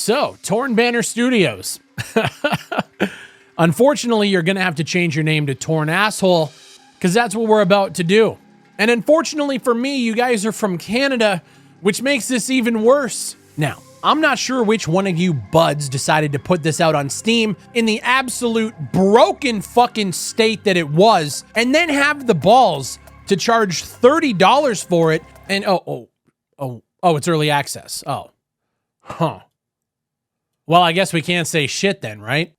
So, Torn Banner Studios. Unfortunately, you're going to have to change your name to Torn Asshole, because that's what we're about to do. And unfortunately for me, you guys are from Canada, which makes this even worse. Now, I'm not sure which one of you buds decided to put this out on Steam in the absolute broken fucking state that it was, and then have the balls to charge $30 for it. And oh, it's early access. Oh, huh. Well, I guess we can't say shit then, right?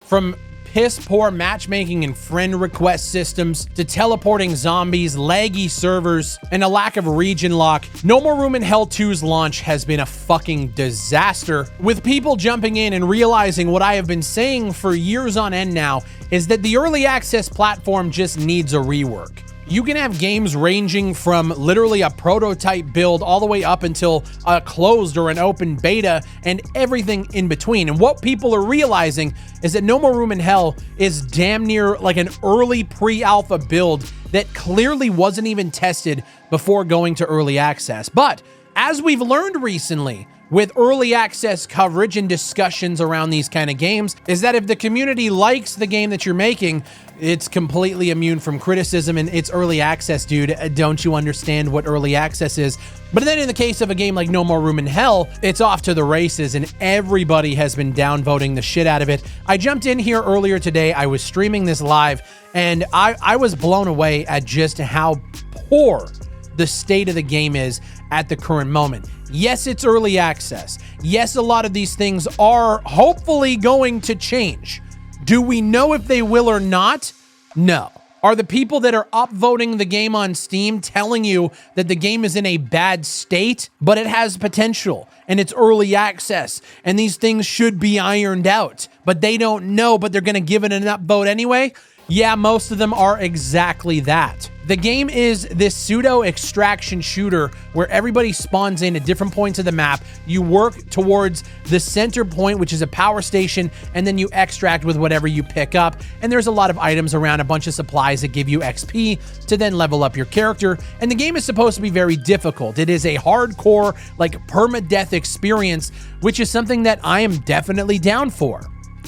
From piss poor matchmaking and friend request systems to teleporting zombies, laggy servers, and a lack of region lock, No More Room in Hell 2's launch has been a fucking disaster, with people jumping in and realizing what I have been saying for years on end now, is that the early access platform just needs a rework. You can have games ranging from literally a prototype build all the way up until a closed or an open beta and everything in between. And what people are realizing is that No More Room in Hell is damn near like an early pre-alpha build that clearly wasn't even tested before going to early access. But as we've learned recently with early access coverage and discussions around these kind of games, is that if the community likes the game that you're making, it's completely immune from criticism, and it's early access, dude. Don't you understand what early access is? But then in the case of a game like No More Room in Hell, it's off to the races, and everybody has been downvoting the shit out of it. I jumped in here earlier today. I was streaming this live, and I was blown away at just how poor the state of the game is at the current moment. Yes, it's early access. Yes, a lot of these things are hopefully going to change. Do we know if they will or not? No. Are the people that are upvoting the game on Steam telling you that the game is in a bad state, but it has potential and it's early access and these things should be ironed out, but they don't know, but they're going to give it an upvote anyway? Yeah, most of them are exactly that. The game is this pseudo extraction shooter where everybody spawns in at different points of the map. You work towards the center point, which is a power station, and then you extract with whatever you pick up. And there's a lot of items around, a bunch of supplies that give you XP to then level up your character. And the game is supposed to be very difficult. It is a hardcore, like permadeath experience, which is something that I am definitely down for.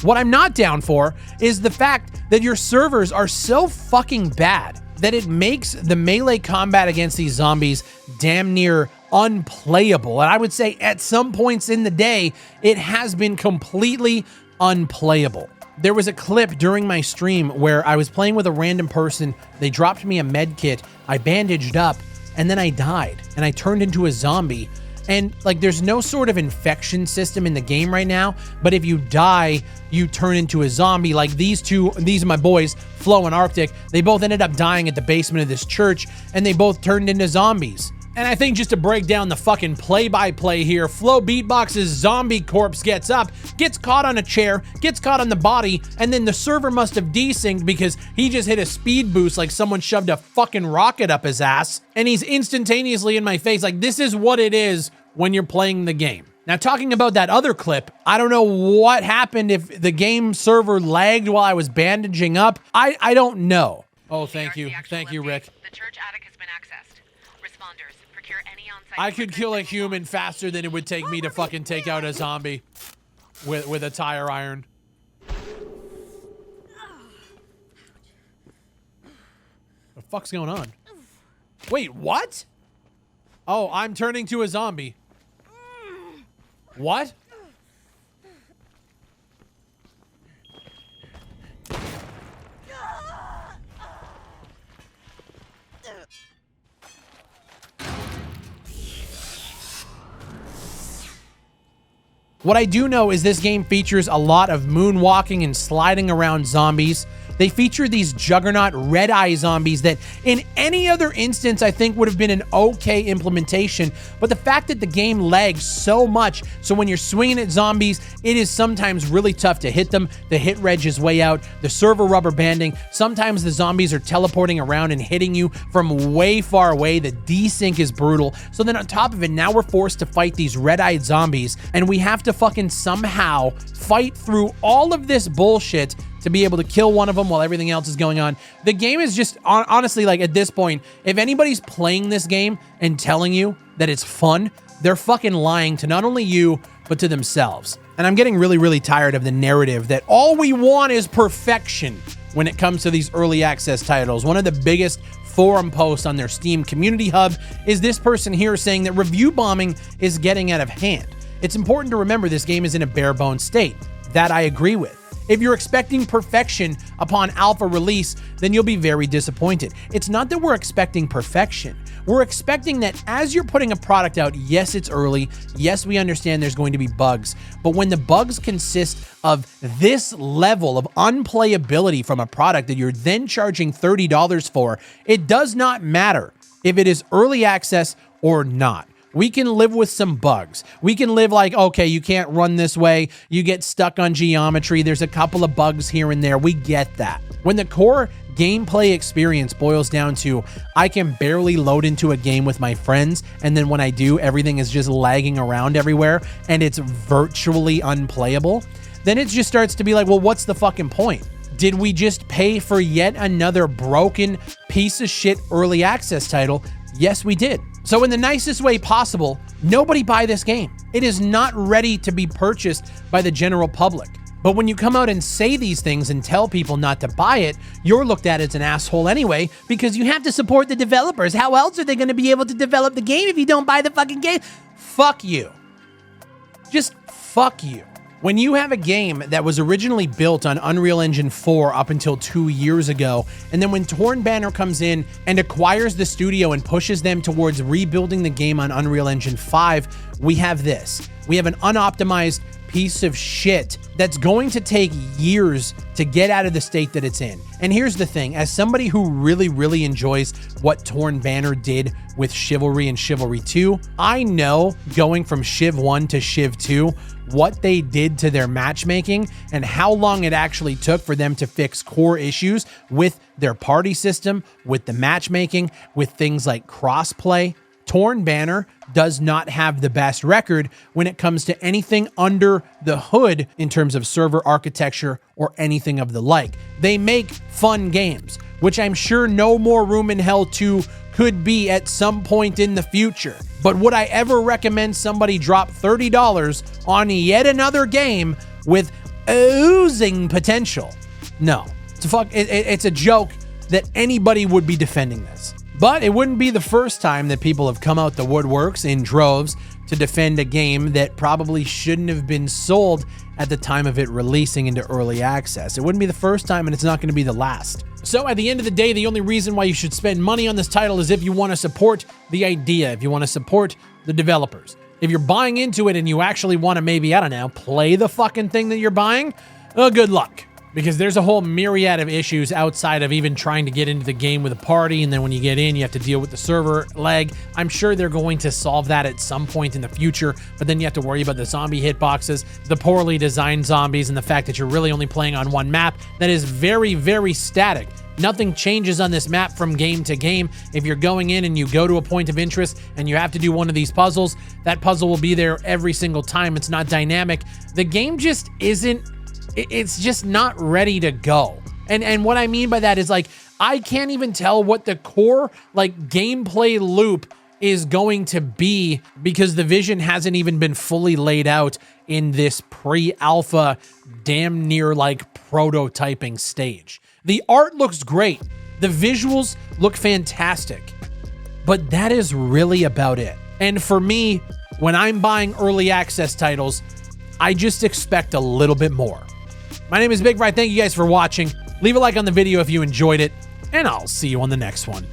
What I'm not down for is the fact that your servers are so fucking bad that it makes the melee combat against these zombies damn near unplayable. And I would say at some points in the day, it has been completely unplayable. There was a clip during my stream where I was playing with a random person. They dropped me a med kit. I bandaged up and then I died and I turned into a zombie. And like, there's no sort of infection system in the game right now, but if you die, you turn into a zombie. Like these are my boys, Flo and Arctic. They both ended up dying at the basement of this church, and they both turned into zombies. And I think just to break down the fucking play-by-play here, Flo Beatbox's zombie corpse gets up, gets caught on a chair, gets caught on the body, and then the server must have desynced because he just hit a speed boost like someone shoved a fucking rocket up his ass, and he's instantaneously in my face. Like, this is what it is when you're playing the game. Now, talking about that other clip, I don't know what happened, if the game server lagged while I was bandaging up. I don't know. Oh, thank you. Thank you, Rick. The church attic has been accessed. Responders, procure any on-site... I could kill a human faster than it would take me to fucking take out a zombie with a tire iron. The fuck's going on? Wait, what? Oh, I'm turning to a zombie. What? What I do know is this game features a lot of moonwalking and sliding around zombies. They feature these juggernaut red-eye zombies that in any other instance I think would have been an okay implementation, but the fact that the game lags so much, so when you're swinging at zombies, it is sometimes really tough to hit them. The hit reg is way out, the server rubber banding, sometimes the zombies are teleporting around and hitting you from way far away. The desync is brutal. So then on top of it, now we're forced to fight these red-eyed zombies, and we have to fucking somehow fight through all of this bullshit to be able to kill one of them while everything else is going on. The game is just, honestly, like at this point, if anybody's playing this game and telling you that it's fun, they're fucking lying to not only you, but to themselves. And I'm getting really, really tired of the narrative that all we want is perfection when it comes to these early access titles. One of the biggest forum posts on their Steam community hub is this person here saying that review bombing is getting out of hand. It's important to remember this game is in a bare bones state. That I agree with. If you're expecting perfection upon alpha release, then you'll be very disappointed. It's not that we're expecting perfection. We're expecting that as you're putting a product out, yes, it's early. Yes, we understand there's going to be bugs. But when the bugs consist of this level of unplayability from a product that you're then charging $30 for, it does not matter if it is early access or not. We can live with some bugs. We can live like, okay, you can't run this way. You get stuck on geometry. There's a couple of bugs here and there. We get that. When the core gameplay experience boils down to, I can barely load into a game with my friends, and then when I do, everything is just lagging around everywhere, and it's virtually unplayable, then it just starts to be like, well, what's the fucking point? Did we just pay for yet another broken piece of shit early access title? Yes, we did. So in the nicest way possible, nobody buy this game. It is not ready to be purchased by the general public. But when you come out and say these things and tell people not to buy it, you're looked at as an asshole anyway, because you have to support the developers. How else are they going to be able to develop the game if you don't buy the fucking game? Fuck you. Just fuck you. When you have a game that was originally built on Unreal Engine 4 up until 2 years ago, and then when Torn Banner comes in and acquires the studio and pushes them towards rebuilding the game on Unreal Engine 5, we have this. We have an unoptimized piece of shit that's going to take years to get out of the state that it's in. And here's the thing, as somebody who really, really enjoys what Torn Banner did with Chivalry and Chivalry 2, I know going from Shiv 1 to Shiv 2, what they did to their matchmaking and how long it actually took for them to fix core issues with their party system, with the matchmaking, with things like crossplay. Torn Banner does not have the best record when it comes to anything under the hood in terms of server architecture or anything of the like. They make fun games, which I'm sure No More Room in Hell 2 could be at some point in the future. But would I ever recommend somebody drop $30 on yet another game with oozing potential? No. It's a joke that anybody would be defending this. But it wouldn't be the first time that people have come out the woodworks in droves to defend a game that probably shouldn't have been sold at the time of it releasing into early access. It wouldn't be the first time, and it's not going to be the last. So at the end of the day, the only reason why you should spend money on this title is if you want to support the idea, if you want to support the developers. If you're buying into it and you actually want to maybe, I don't know, play the fucking thing that you're buying, well, good luck. Because there's a whole myriad of issues outside of even trying to get into the game with a party, and then when you get in, you have to deal with the server lag. I'm sure they're going to solve that at some point in the future, but then you have to worry about the zombie hitboxes, the poorly designed zombies, and the fact that you're really only playing on one map that is very, very static. Nothing changes on this map from game to game. If you're going in and you go to a point of interest and you have to do one of these puzzles, that puzzle will be there every single time. It's not dynamic. The game just isn't. It's just not ready to go. And what I mean by that is, like, I can't even tell what the core, like, gameplay loop is going to be because the vision hasn't even been fully laid out in this pre-alpha, damn near, like, prototyping stage. The art looks great. The visuals look fantastic. But that is really about it. And for me, when I'm buying early access titles, I just expect a little bit more. My name is BigFry. Thank you guys for watching. Leave a like on the video if you enjoyed it, and I'll see you on the next one.